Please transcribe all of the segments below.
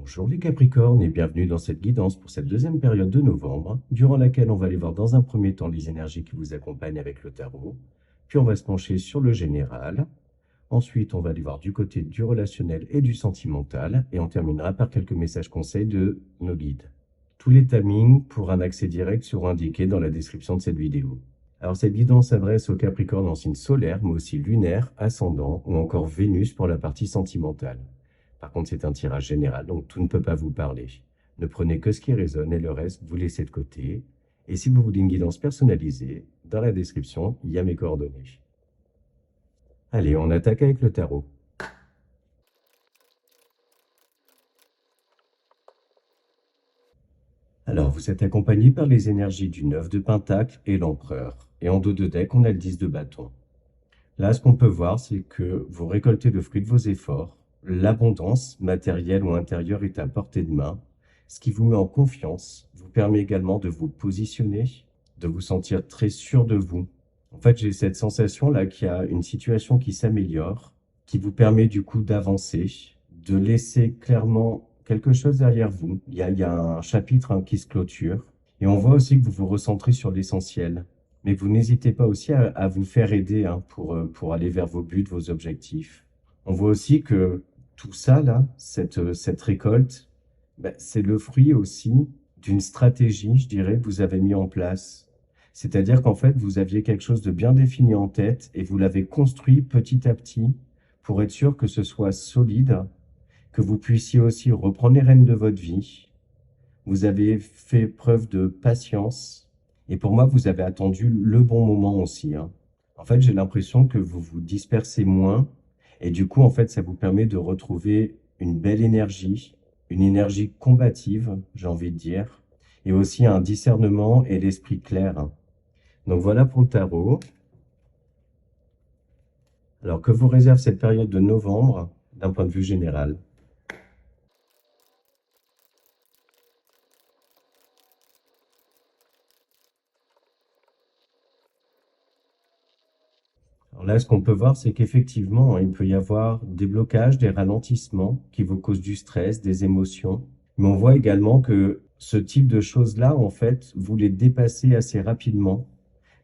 Bonjour les Capricornes et bienvenue dans cette guidance pour cette deuxième période de novembre, durant laquelle on va aller voir dans un premier temps les énergies qui vous accompagnent avec le tarot, puis on va se pencher sur le général, ensuite on va aller voir du côté du relationnel et du sentimental, et on terminera par quelques messages conseils de nos guides. Tous les timings pour un accès direct seront indiqués dans la description de cette vidéo. Alors cette guidance s'adresse aux Capricornes en signe solaire, mais aussi lunaire, ascendant ou encore Vénus pour la partie sentimentale. Par contre, c'est un tirage général, donc tout ne peut pas vous parler. Ne prenez que ce qui résonne et le reste, vous laissez de côté. Et si vous voulez une guidance personnalisée, dans la description, il y a mes coordonnées. Allez, on attaque avec le tarot. Alors, vous êtes accompagné par les énergies du 9 de Pentacle et l'Empereur. Et en dos de deck, on a le 10 de bâton. Là, ce qu'on peut voir, c'est que vous récoltez le fruit de vos efforts. L'abondance, matérielle ou intérieure, est à portée de main. Ce qui vous met en confiance vous permet également de vous positionner, de vous sentir très sûr de vous. En fait, j'ai cette sensation-là qu'il y a une situation qui s'améliore, qui vous permet du coup d'avancer, de laisser clairement quelque chose derrière vous. Il y a un chapitre qui se clôture. Et on voit aussi que vous vous recentrez sur l'essentiel. Mais vous n'hésitez pas aussi à vous faire aider pour aller vers vos buts, vos objectifs. On voit aussi que tout ça, là, cette récolte, c'est le fruit aussi d'une stratégie, je dirais, que vous avez mis en place. C'est-à-dire qu'en fait, vous aviez quelque chose de bien défini en tête et vous l'avez construit petit à petit pour être sûr que ce soit solide, que vous puissiez aussi reprendre les rênes de votre vie. Vous avez fait preuve de patience et pour moi, vous avez attendu le bon moment aussi, hein. En fait, j'ai l'impression que vous vous dispersez moins et du coup, en fait, ça vous permet de retrouver une belle énergie, une énergie combative, j'ai envie de dire, et aussi un discernement et l'esprit clair, hein. Donc voilà pour le tarot. Alors, que vous réserve cette période de novembre d'un point de vue général? Alors là, ce qu'on peut voir, c'est qu'effectivement, il peut y avoir des blocages, des ralentissements qui vous causent du stress, des émotions. Mais on voit également que ce type de choses-là, en fait, vous les dépassez assez rapidement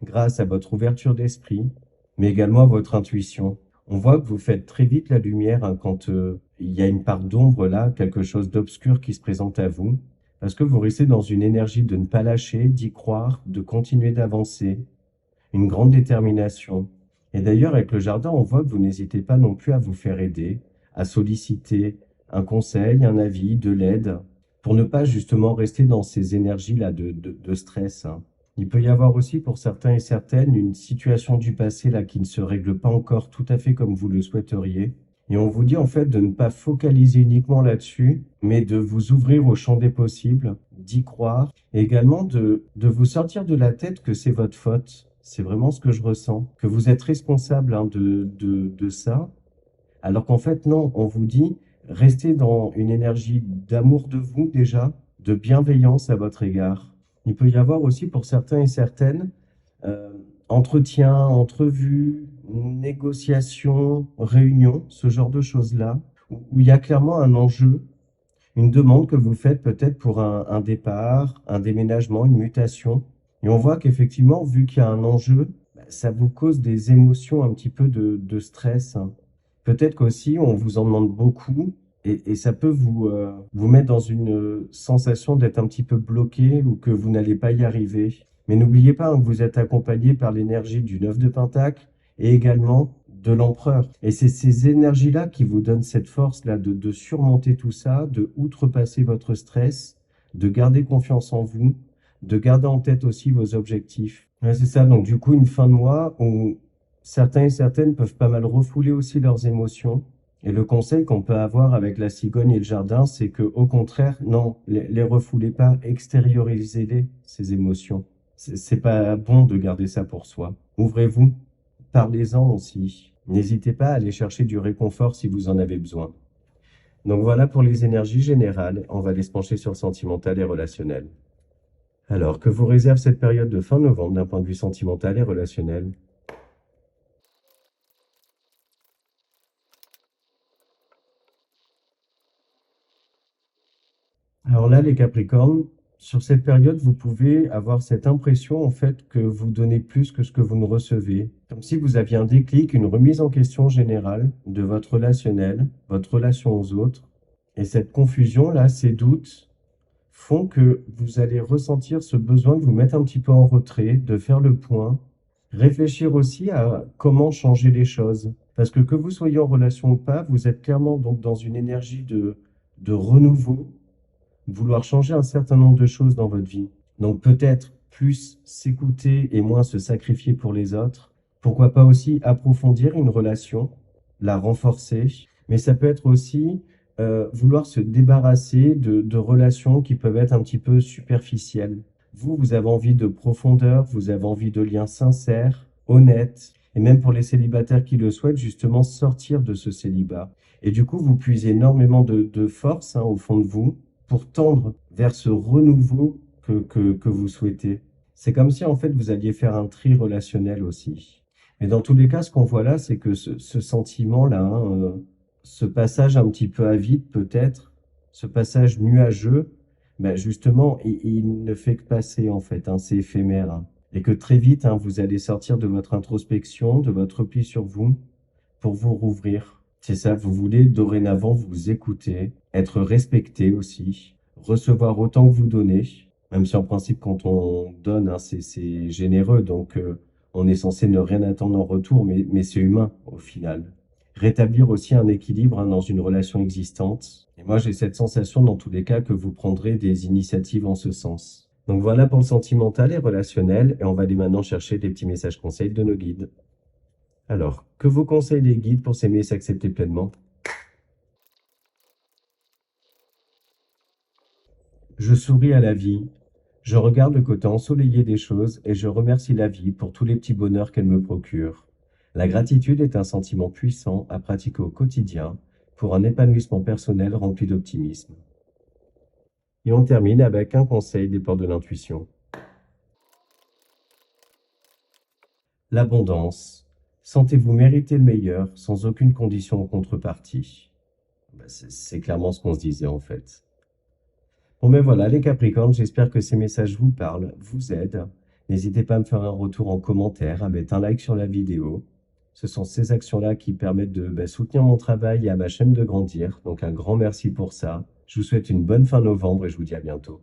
grâce à votre ouverture d'esprit, mais également à votre intuition. On voit que vous faites très vite la lumière quand il y a une part d'ombre là, quelque chose d'obscur qui se présente à vous, parce que vous restez dans une énergie de ne pas lâcher, d'y croire, de continuer d'avancer, une grande détermination. Et d'ailleurs, avec le jardin, on voit que vous n'hésitez pas non plus à vous faire aider, à solliciter un conseil, un avis, de l'aide, pour ne pas justement rester dans ces énergies-là de stress, hein. Il peut y avoir aussi pour certains et certaines une situation du passé là qui ne se règle pas encore tout à fait comme vous le souhaiteriez. Et on vous dit en fait de ne pas focaliser uniquement là-dessus, mais de vous ouvrir au champ des possibles, d'y croire, et également de vous sortir de la tête que c'est votre faute. C'est vraiment ce que je ressens, que vous êtes responsable de ça, alors qu'en fait non, on vous dit restez dans une énergie d'amour de vous déjà, de bienveillance à votre égard. Il peut y avoir aussi pour certains et certaines euh, entretien, entrevue, négociation, réunion, ce genre de choses-là, où il y a clairement un enjeu, une demande que vous faites peut-être pour un départ, un déménagement, une mutation. Et on voit qu'effectivement, vu qu'il y a un enjeu, ça vous cause des émotions un petit peu de stress, hein. Peut-être qu'aussi, on vous en demande beaucoup et ça peut vous mettre dans une sensation d'être un petit peu bloqué ou que vous n'allez pas y arriver. Mais n'oubliez pas, hein, que vous êtes accompagné par l'énergie du 9 de Pentacle et également de l'Empereur. Et c'est ces énergies-là qui vous donnent cette force-là de surmonter tout ça, de outrepasser votre stress, de garder confiance en vous, de garder en tête aussi vos objectifs. Ouais, c'est ça, donc du coup, une fin de mois où certains et certaines peuvent pas mal refouler aussi leurs émotions. Et le conseil qu'on peut avoir avec la cigogne et le jardin, c'est que, au contraire, non, les refoulez pas, extériorisez-les, ces émotions. C'est pas bon de garder ça pour soi. Ouvrez-vous, parlez-en aussi. N'hésitez pas à aller chercher du réconfort si vous en avez besoin. Donc voilà pour les énergies générales. On va aller se pencher sur le sentimental et relationnel. Alors, que vous réserve cette période de fin novembre d'un point de vue sentimental et relationnel? Alors là, les Capricornes, sur cette période, vous pouvez avoir cette impression en fait que vous donnez plus que ce que vous ne recevez. Comme si vous aviez un déclic, une remise en question générale de votre relationnel, votre relation aux autres. Et cette confusion-là, ces doutes, font que vous allez ressentir ce besoin de vous mettre un petit peu en retrait, de faire le point, réfléchir aussi à comment changer les choses. Parce que vous soyez en relation ou pas, vous êtes clairement donc dans une énergie de renouveau, vouloir changer un certain nombre de choses dans votre vie. Donc peut-être plus s'écouter et moins se sacrifier pour les autres. Pourquoi pas aussi approfondir une relation, la renforcer, mais ça peut être aussi vouloir se débarrasser de relations qui peuvent être un petit peu superficielles. Vous avez envie de profondeur, vous avez envie de liens sincères, honnêtes, et même pour les célibataires qui le souhaitent, justement sortir de ce célibat. Et du coup, vous puisez énormément de force au fond de vous pour tendre vers ce renouveau que vous souhaitez. C'est comme si en fait vous alliez faire un tri relationnel aussi. Mais dans tous les cas, ce qu'on voit là, c'est que ce sentiment-là, ce passage un petit peu à vide peut-être, ce passage nuageux, ben justement, il ne fait que passer en fait, c'est éphémère. Et que très vite, vous allez sortir de votre introspection, de votre repli sur vous, pour vous rouvrir. C'est ça, vous voulez dorénavant vous écouter, être respecté aussi, recevoir autant que vous donnez, même si en principe quand on donne, c'est généreux, donc on est censé ne rien attendre en retour, mais c'est humain au final. Rétablir aussi un équilibre dans une relation existante. Et moi j'ai cette sensation dans tous les cas que vous prendrez des initiatives en ce sens. Donc voilà pour le sentimental et relationnel, et on va aller maintenant chercher des petits messages conseils de nos guides. Alors, que vous conseillent les guides pour s'aimer et s'accepter pleinement? Je souris à la vie, je regarde le côté ensoleillé des choses et je remercie la vie pour tous les petits bonheurs qu'elle me procure. La gratitude est un sentiment puissant à pratiquer au quotidien pour un épanouissement personnel rempli d'optimisme. Et on termine avec un conseil des portes de l'intuition. L'abondance. Sentez-vous mériter le meilleur sans aucune condition en contrepartie. C'est clairement ce qu'on se disait en fait. Bon ben voilà les Capricornes, j'espère que ces messages vous parlent, vous aident. N'hésitez pas à me faire un retour en commentaire, à mettre un like sur la vidéo. Ce sont ces actions-là qui permettent de soutenir mon travail et à ma chaîne de grandir. Donc un grand merci pour ça. Je vous souhaite une bonne fin novembre et je vous dis à bientôt.